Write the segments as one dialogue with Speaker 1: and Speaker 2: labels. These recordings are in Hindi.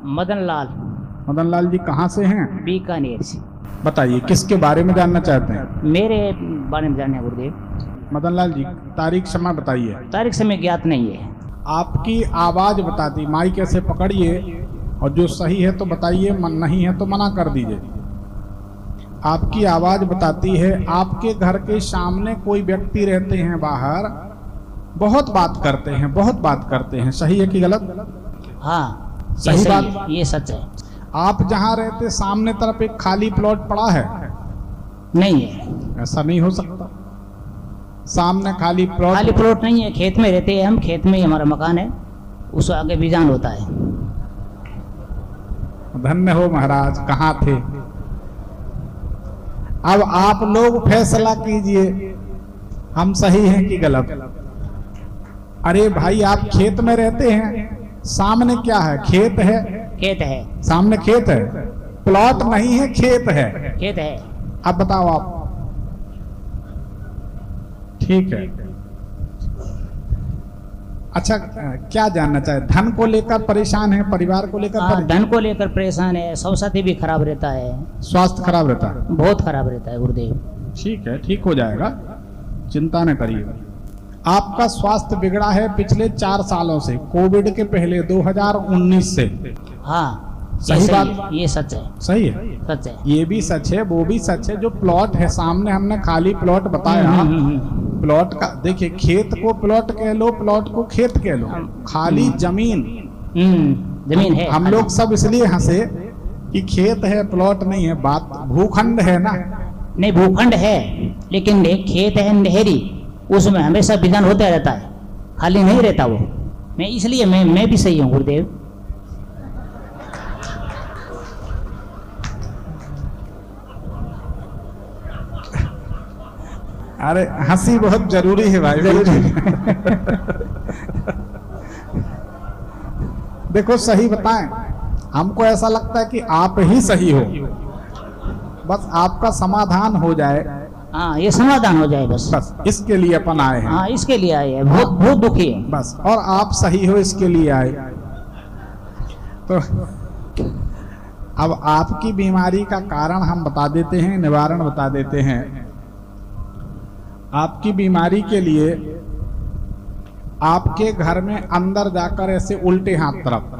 Speaker 1: मदन लाल।
Speaker 2: मदन लाल जी कहाँ से हैं?
Speaker 1: बीकानेर से।
Speaker 2: बताइए किसके बारे में जानना चाहते हैं?
Speaker 1: मेरे बारे में जानना है गुरुदेव।
Speaker 2: मदन लाल जी तारीख समय बताइए।
Speaker 1: तारीख समय ज्ञात नहीं है।
Speaker 2: आपकी आवाज बताती, माइक ऐसे पकड़िए और जो सही है तो बताइए, मन नहीं है तो मना कर दीजिए। आपकी आवाज बताती है आपके घर के सामने कोई व्यक्ति रहते हैं बाहर, बहुत बात करते हैं, बहुत बात करते हैं, सही है कि गलत?
Speaker 1: हाँ
Speaker 2: सही
Speaker 1: ये
Speaker 2: बात।
Speaker 1: है, ये सच है।
Speaker 2: आप जहां रहते सामने तरफ एक खाली प्लॉट पड़ा है?
Speaker 1: नहीं है।
Speaker 2: ऐसा नहीं हो सकता, सामने खाली प्लॉट।
Speaker 1: खाली प्लॉट नहीं है, खेत में रहते हैं हम, खेत में ही हमारा मकान है, उस आगे बीजान होता है।
Speaker 2: धन्य हो महाराज, कहाँ थे? अब आप लोग फैसला कीजिए हम सही हैं कि गलत। अरे भाई आप खेत में रहते हैं, सामने क्या है? खेत है।
Speaker 1: खेत है।
Speaker 2: सामने खेत है, प्लॉट नहीं है, खेत है।
Speaker 1: खेत है।
Speaker 2: अब बताओ आप। ठीक है, अच्छा क्या जानना चाहे? धन को लेकर परेशान है, परिवार को लेकर
Speaker 1: हाँ, धन को लेकर परेशान है, स्वास्थ्य भी खराब रहता है।
Speaker 2: स्वास्थ्य खराब रहता है?
Speaker 1: बहुत खराब रहता है गुरुदेव।
Speaker 2: ठीक है, ठीक हो जाएगा, चिंता न करिए। आपका स्वास्थ्य बिगड़ा है पिछले 4 सालों से, कोविड के पहले 2019 से।
Speaker 1: हाँ
Speaker 2: सही बात?
Speaker 1: ये सच है।
Speaker 2: सही है,
Speaker 1: सच है।
Speaker 2: ये भी सच है, वो भी सच है। जो प्लॉट है सामने, हमने खाली प्लॉट बताया। प्लॉट का देखिए, खेत को प्लॉट कह लो, प्लॉट को खेत कह लो, खाली जमीन।
Speaker 1: जमीन है।
Speaker 2: हम लोग सब इसलिए हंसे कि खेत है प्लॉट नहीं है, बात भूखंड है ना।
Speaker 1: नहीं, भूखंड है लेकिन खेत है नहरी, उसमें हमेशा बीजान होता रहता है, खाली नहीं रहता वो। मैं इसलिए मैं भी सही हूँ गुरुदेव।
Speaker 2: अरे हंसी बहुत जरूरी है भाई, देखो सही बताएं, हमको ऐसा लगता है कि आप ही सही हो, बस आपका समाधान हो जाए।
Speaker 1: हाँ, ये समाधान हो जाए बस
Speaker 2: इसके लिए अपन आए हैं।
Speaker 1: हाँ, इसके लिए आए हैं, बहुत बहुत दुखी है
Speaker 2: बस, और आप सही हो इसके लिए आए। तो अब आपकी बीमारी का कारण हम बता देते हैं, निवारण बता देते हैं। आपकी बीमारी के लिए आपके घर में अंदर जाकर ऐसे उल्टे हाथ तरफ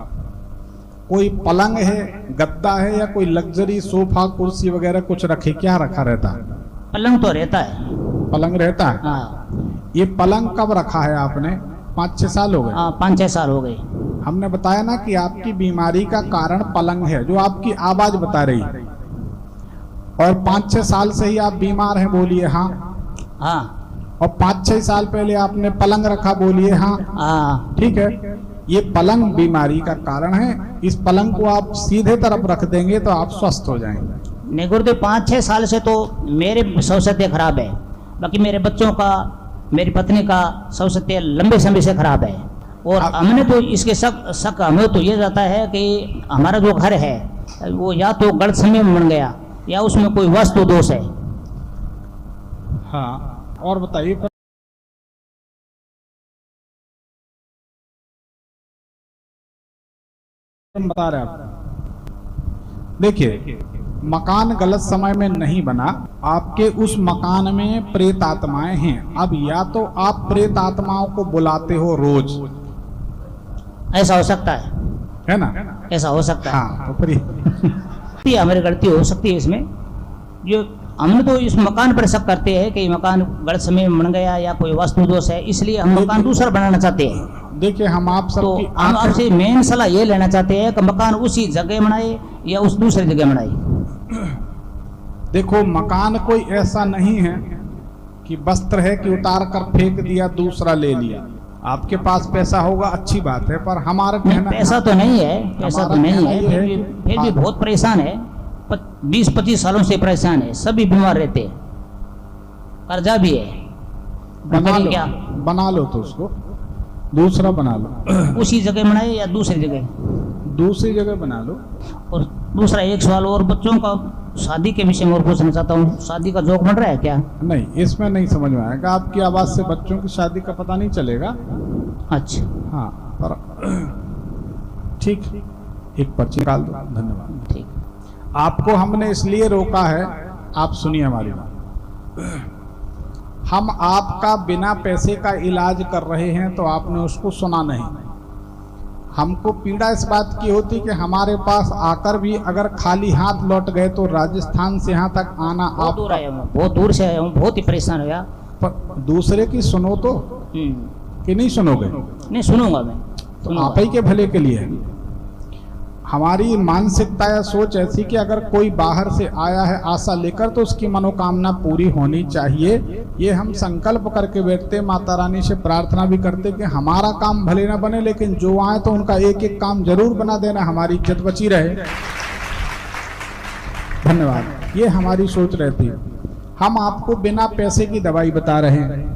Speaker 2: कोई पलंग है, गद्दा है, या कोई लग्जरी सोफा कुर्सी वगैरह कुछ रखे? क्या रखा रहता है?
Speaker 1: पलंग तो रहता है।
Speaker 2: पलंग रहता है।
Speaker 1: हाँ।
Speaker 2: ये पलंग कब रखा है आपने? 5-6 साल हो गए?
Speaker 1: हाँ, 5-6 साल हो गए।
Speaker 2: हमने बताया ना कि आपकी बीमारी का कारण पलंग है, जो आपकी आवाज बता रही है। और 5-6 साल से ही आप बीमार हैं, बोलिए हाँ।
Speaker 1: हाँ।
Speaker 2: और 5-6 साल पहले आपने पलंग रखा, बोलिए हाँ।
Speaker 1: हाँ।
Speaker 2: ठीक है, ये पलंग बीमारी का कारण है। इस पलंग को आप सीधे तरफ रख देंगे तो आप स्वस्थ हो जाएंगे।
Speaker 1: नहीं गुरुदेव, 5-6 साल से तो मेरे स्वास्थ्य खराब है, बाकी मेरे बच्चों का, मेरी पत्नी का स्वास्थ्य लंबे समय से खराब है। और हमने तो इसके शक हमें तो ये जाता है कि हमारा जो घर है वो या तो गलत समय में बन गया या उसमें कोई वास्तु दोष है।
Speaker 2: हाँ, और बताइए। बता रहे आप, देखिए मकान गलत समय में नहीं बना, आपके उस मकान में प्रेत आत्माएं हैं। अब या तो आप प्रेत आत्माओं को बुलाते हो रोज,
Speaker 1: ऐसा हो सकता है
Speaker 2: ना?
Speaker 1: ऐसा हो सकता है।
Speaker 2: हाँ, तो
Speaker 1: हमारी गलती हो सकती है इसमें। जो हमने तो इस मकान पर शक करते हैं कि मकान गलत समय में बन गया या कोई वास्तु दोष है, इसलिए हम मकान दूसरा बनाना चाहते हैं।
Speaker 2: देखिए हम आप सब
Speaker 1: तो हम आपसे मेन सलाह ये लेना चाहते हैं कि मकान उसी जगह बनाए या उस दूसरी जगह बनाए।
Speaker 2: देखो मकान कोई ऐसा नहीं है कि वस्त्र है कि उतार कर फेंक दिया दूसरा ले लिया। आपके पास पैसा होगा, अच्छी बात है, पर हमारा कहना,
Speaker 1: पैसा तो नहीं है, पैसा तो नहीं है, फिर भी बहुत परेशान है। 20-25 सालों से परेशान है, सभी बीमार रहते हैं, कर्जा भी है।
Speaker 2: बना लो तो उसको दूसरा बना लो।
Speaker 1: उसी जगह बनाए या दूसरी जगह?
Speaker 2: दूसरी जगह बना लो।
Speaker 1: और दूसरा एक सवाल और, बच्चों का शादी के विषय में और पूछना चाहता हूँ, शादी का जोक बन रहा है क्या?
Speaker 2: नहीं, इसमें नहीं समझ में आएगा, आपकी आवाज से बच्चों की शादी का पता नहीं चलेगा।
Speaker 1: अच्छा।
Speaker 2: हाँ, पर ठीक, एक पर्ची निकाल दो। धन्यवाद।
Speaker 1: ठीक।
Speaker 2: आपको हमने इसलिए रोका है, आप सुनिए हमारी बात। हम आपका बिना पैसे का इलाज कर रहे हैं तो आपने उसको सुना नहीं। हमको पीड़ा इस बात की होती कि हमारे पास आकर भी अगर खाली हाथ लौट गए तो राजस्थान से यहाँ तक आना
Speaker 1: बहुत दूर आया हूँ, बहुत दूर से आया हूँ, बहुत ही परेशान हो गया।
Speaker 2: पर दूसरे की सुनो तो कि नहीं सुनोगे?
Speaker 1: नहीं सुनूंगा मैं,
Speaker 2: तो आप ही के भले के लिए। हमारी मानसिकता या सोच ऐसी कि अगर कोई बाहर से आया है आशा लेकर तो उसकी मनोकामना पूरी होनी चाहिए। ये हम संकल्प करके बैठते, माता रानी से प्रार्थना भी करते कि हमारा काम भले ना बने लेकिन जो आए तो उनका एक एक काम जरूर बना देना, हमारी इज्जत बची रहे। धन्यवाद। ये हमारी सोच रहती है। हम आपको बिना पैसे की दवाई बता रहे हैं,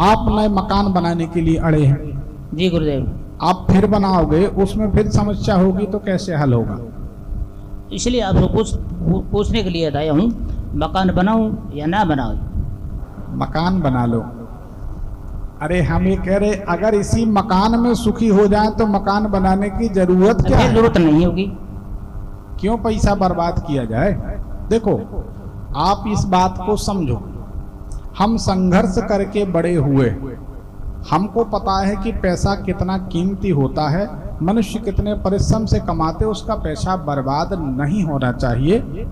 Speaker 2: आप नए मकान बनाने के लिए अड़े हैं।
Speaker 1: जी गुरुदेव।
Speaker 2: आप फिर बनाओगे, उसमें फिर समस्या होगी तो कैसे हल होगा?
Speaker 1: इसलिए आपको पूछने के लिए आया हूँ, मकान बनाऊं या ना बनाऊं?
Speaker 2: मकान बना लो। अरे हम ये कह रहे अगर इसी मकान में सुखी हो जाए तो मकान बनाने की जरूरत क्या है?
Speaker 1: जरूरत नहीं होगी।
Speaker 2: क्यों पैसा बर्बाद किया जाए? देखो आप इस बात को समझो, हम संघर्ष करके बड़े हुए, हमको पता है कि पैसा कितना कीमती होता है, मनुष्य कितने परिश्रम से कमाते, उसका पैसा बर्बाद नहीं होना चाहिए।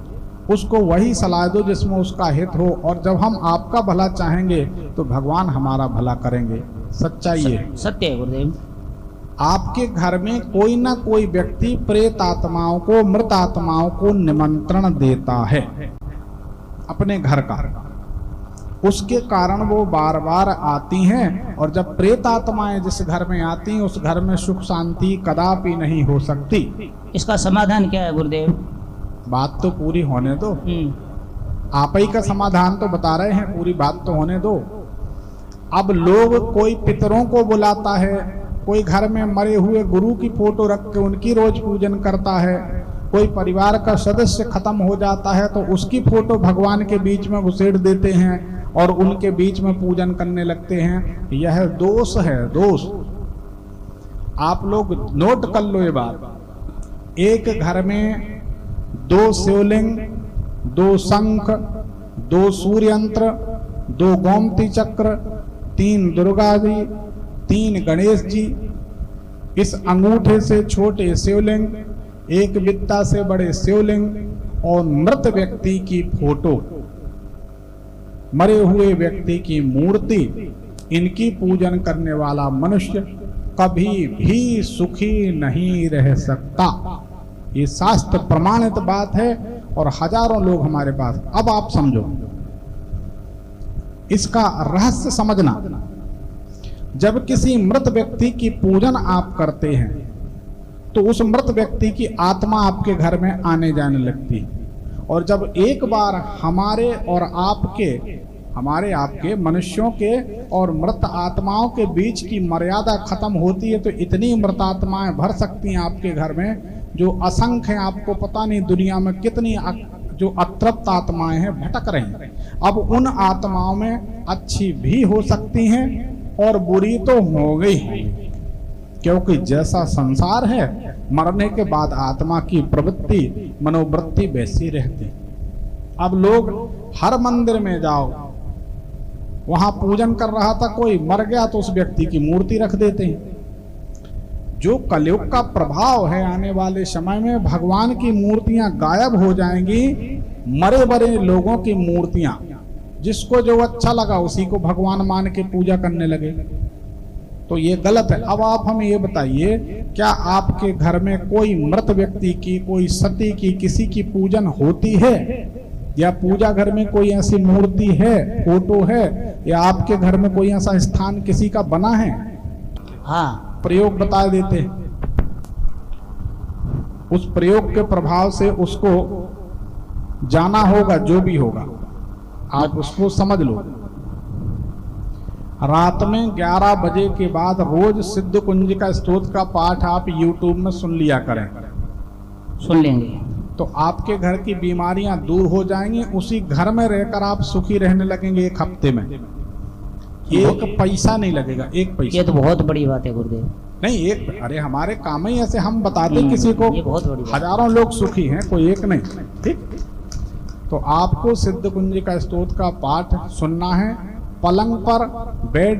Speaker 2: उसको वही सलाह दो जिसमें उसका हित हो, और जब हम आपका भला चाहेंगे तो भगवान हमारा भला करेंगे। सच्चाई है,
Speaker 1: सत्य है गुरुदेव।
Speaker 2: आपके घर में कोई ना कोई व्यक्ति प्रेत आत्माओं को, मृत आत्माओं को निमंत्रण देता है अपने घर का, उसके कारण वो बार बार आती हैं। और जब प्रेत आत्माएं जिस घर में आती हैं उस घर में सुख शांति कदापि नहीं हो सकती।
Speaker 1: इसका समाधान क्या है गुरुदेव?
Speaker 2: बात तो पूरी होने दो। आप ही का समाधान तो बता रहे हैं, पूरी बात तो होने दो। अब लोग कोई पितरों को बुलाता है, कोई घर में मरे हुए गुरु की फोटो रख के उनकी रोज पूजन करता है, कोई परिवार का सदस्य खत्म हो जाता है तो उसकी फोटो भगवान के बीच में घुसेड़ देते हैं और उनके बीच में पूजन करने लगते हैं। यह दोष है, दोष। आप लोग नोट कर लो ये बात। एक घर में 2 शिवलिंग, 2 शंख, 2 सूर्ययंत्र, 2 गोमती चक्र, 3 दुर्गा जी, 3 गणेश जी, इस अंगूठे से छोटे शिवलिंग, एक बित्ता से बड़े शिवलिंग और मृत व्यक्ति की फोटो, मरे हुए व्यक्ति की मूर्ति, इनकी पूजन करने वाला मनुष्य कभी भी सुखी नहीं रह सकता। ये शास्त्र प्रमाणित बात है और हजारों लोग हमारे पास। अब आप समझो इसका रहस्य समझना। जब किसी मृत व्यक्ति की पूजन आप करते हैं तो उस मृत व्यक्ति की आत्मा आपके घर में आने जाने लगती है। और जब एक बार हमारे आपके मनुष्यों के और मृत आत्माओं के बीच की मर्यादा खत्म होती है तो इतनी मृत आत्माएं भर सकती हैं आपके घर में जो असंख्य हैं। आपको पता नहीं दुनिया में कितनी जो अतृप्त आत्माएं हैं भटक रही हैं। अब उन आत्माओं में अच्छी भी हो सकती हैं और बुरी तो हो गई, क्योंकि जैसा संसार है मरने के बाद आत्मा की प्रवृत्ति मनोवृत्ति वैसी रहती। अब लोग हर मंदिर में जाओ, वहां पूजन कर रहा था कोई, मर गया तो उस व्यक्ति की मूर्ति रख देते हैं। जो कलयुग का प्रभाव है, आने वाले समय में भगवान की मूर्तियां गायब हो जाएंगी, मरे बरे लोगों की मूर्तियां, जिसको जो अच्छा लगा उसी को भगवान मान के पूजा करने लगे, तो ये गलत है। अब आप हमें ये बताइए, क्या आपके घर में कोई मृत व्यक्ति की, कोई सती की, किसी की पूजन होती है? या पूजा घर में कोई ऐसी मूर्ति है, फोटो है, या आपके घर में कोई ऐसा स्थान किसी का बना है?
Speaker 1: हाँ,
Speaker 2: प्रयोग बता देते। उस प्रयोग के प्रभाव से उसको जाना होगा, जो भी होगा आप उसको समझ लो। रात में 11 बजे के बाद रोज सिद्ध कुंज का स्तोत्र का पाठ आप YouTube में सुन लिया करें।
Speaker 1: सुन लेंगे
Speaker 2: तो आपके घर की बीमारियां दूर हो जाएंगी। उसी घर में रहकर आप सुखी रहने लगेंगे 1 हफ्ते में। एक पैसा नहीं लगेगा, एक पैसा
Speaker 1: ये तो बहुत बड़ी बात है गुरुदेव।
Speaker 2: नहीं। एक अरे हमारे काम ही ऐसे, हम बताते किसी को,
Speaker 1: ये बहुत बड़ी बात।
Speaker 2: हजारों लोग सुखी हैं, कोई एक नहीं। ठीक, तो आपको सिद्ध कुंजिका स्तोत्र का पाठ सुनना है। पलंग पर बेड